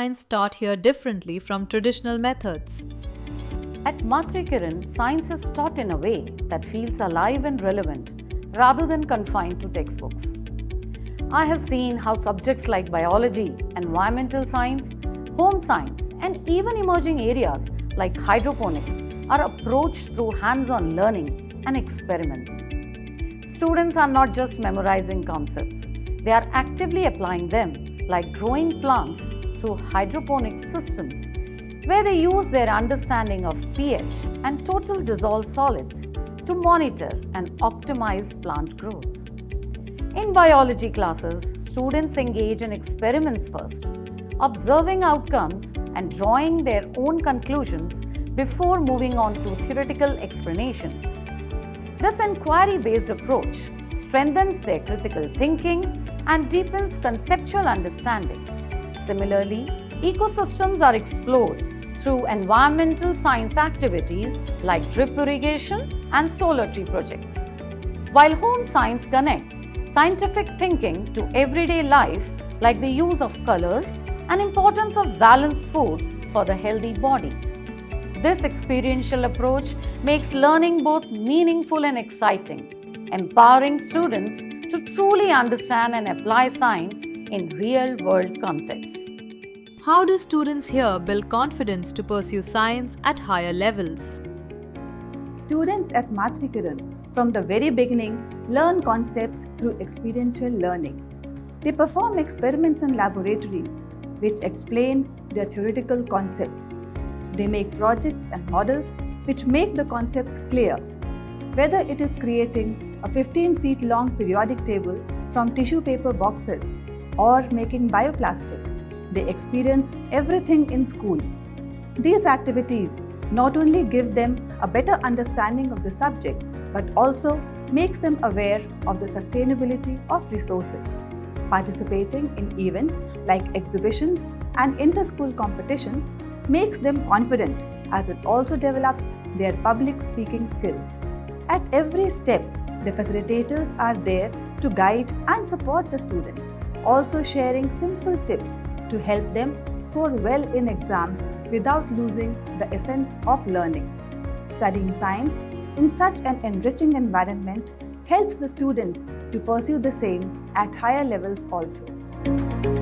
science taught here differently from traditional methods? At MatriKiran, science is taught in a way that feels alive and relevant rather than confined to textbooks. I have seen how subjects like biology, environmental science, home science, and even emerging areas like hydroponics are approached through hands-on learning and experiments. Students are not just memorizing concepts, they are actively applying them, like growing plants through hydroponic systems, where they use their understanding of pH and total dissolved solids to monitor and optimize plant growth. In biology classes, students engage in experiments first, observing outcomes and drawing their own conclusions before moving on to theoretical explanations. This inquiry-based approach strengthens their critical thinking and deepens conceptual understanding. Similarly, ecosystems are explored through environmental science activities like drip irrigation and solar tree projects. While home science connects scientific thinking to everyday life, like the use of colors and importance of balanced food for the healthy body. This experiential approach makes learning both meaningful and exciting, empowering students to truly understand and apply science in real-world contexts. How do students here build confidence to pursue science at higher levels? Students at MatriKiran, from the very beginning, learn concepts through experiential learning. They perform experiments in laboratories which explain their theoretical concepts. They make projects and models which make the concepts clear. Whether it is creating a 15 feet long periodic table from tissue paper boxes or making bioplastic, they experience everything in school. These activities not only give them a better understanding of the subject, but also makes them aware of the sustainability of resources. Participating in events like exhibitions and inter-school competitions makes them confident, as it also develops their public speaking skills. At every step, the facilitators are there to guide and support the students, also sharing simple tips to help them score well in exams without losing the essence of learning. Studying science in such an enriching environment helps the students to pursue the same at higher levels also.